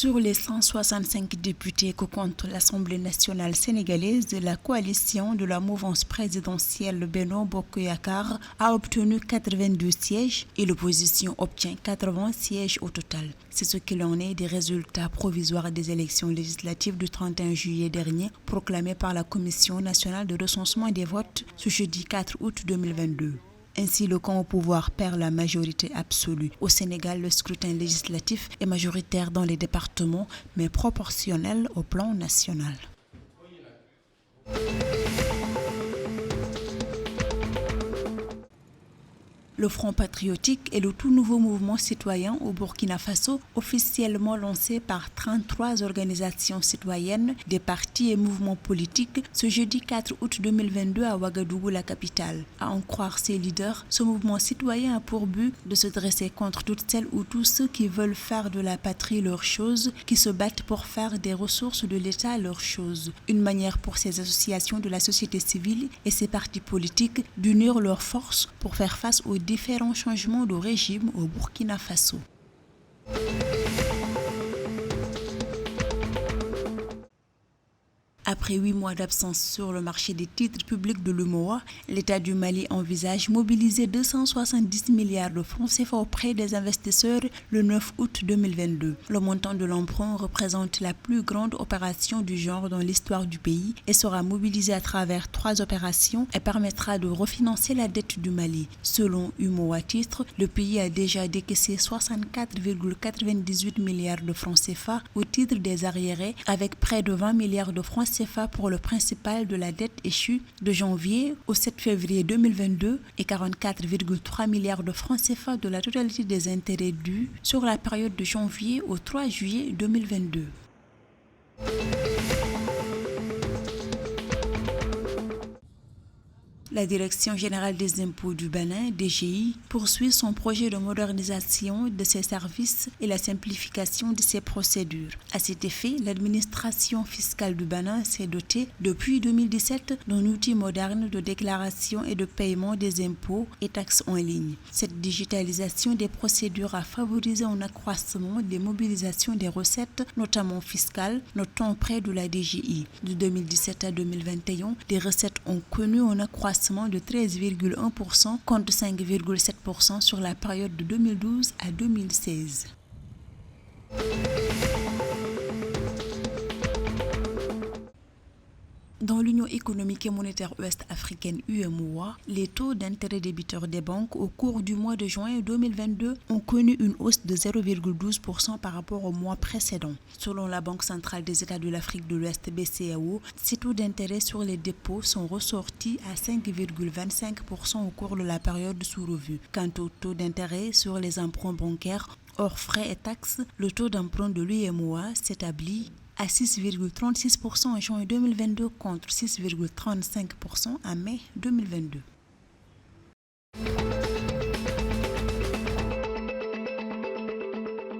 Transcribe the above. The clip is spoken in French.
Sur les 165 députés que compte l'Assemblée nationale sénégalaise, la coalition de la mouvance présidentielle Benno Bokk Yakaar a obtenu 82 sièges et l'opposition obtient 80 sièges au total. C'est ce qu'il en est des résultats provisoires des élections législatives du 31 juillet dernier, proclamés par la Commission nationale de recensement des votes ce jeudi 4 août 2022. Ainsi, le camp au pouvoir perd la majorité absolue. Au Sénégal, le scrutin législatif est majoritaire dans les départements, mais proportionnel au plan national. Le Front patriotique est le tout nouveau mouvement citoyen au Burkina Faso, officiellement lancé par 33 organisations citoyennes, des partis et mouvements politiques ce jeudi 4 août 2022 à Ouagadougou, la capitale. À en croire ses leaders, ce mouvement citoyen a pour but de se dresser contre toutes celles ou tous ceux qui veulent faire de la patrie leur chose, qui se battent pour faire des ressources de l'État leur chose. Une manière pour ces associations de la société civile et ces partis politiques d'unir leurs forces pour faire face aux différents changements de régime au Burkina Faso. Après 8 mois d'absence sur le marché des titres publics de l'UEMOA, l'État du Mali envisage mobiliser 270 milliards de francs CFA auprès des investisseurs le 9 août 2022. Le montant de l'emprunt représente la plus grande opération du genre dans l'histoire du pays et sera mobilisé à travers 3 opérations et permettra de refinancer la dette du Mali. Selon UEMOA Titres, le pays a déjà décaissé 64,98 milliards de francs CFA au titre des arriérés avec près de 20 milliards de francs CFA pour le principal de la dette échue de janvier au 7 février 2022 et 44,3 milliards de francs CFA de la totalité des intérêts dus sur la période de janvier au 3 juillet 2022. La Direction générale des impôts du Bénin, DGI, poursuit son projet de modernisation de ses services et la simplification de ses procédures. À cet effet, l'administration fiscale du Bénin s'est dotée depuis 2017 d'un outil moderne de déclaration et de paiement des impôts et taxes en ligne. Cette digitalisation des procédures a favorisé un accroissement des mobilisations des recettes, notamment fiscales, notant près de la DGI. De 2017 à 2021, les recettes ont connu un accroissement de 13,1% contre 5,7% sur la période de 2012 à 2016. Dans l'Union économique et monétaire ouest-africaine UEMOA, les taux d'intérêt débiteurs des banques au cours du mois de juin 2022 ont connu une hausse de 0,12% par rapport au mois précédent. Selon la Banque centrale des États de l'Afrique de l'Ouest BCEAO, ces taux d'intérêt sur les dépôts sont ressortis à 5,25% au cours de la période sous revue. Quant au taux d'intérêt sur les emprunts bancaires hors frais et taxes, le taux d'emprunt de l'UEMOA s'établit à 6,36% en juin 2022 contre 6,35% en mai 2022.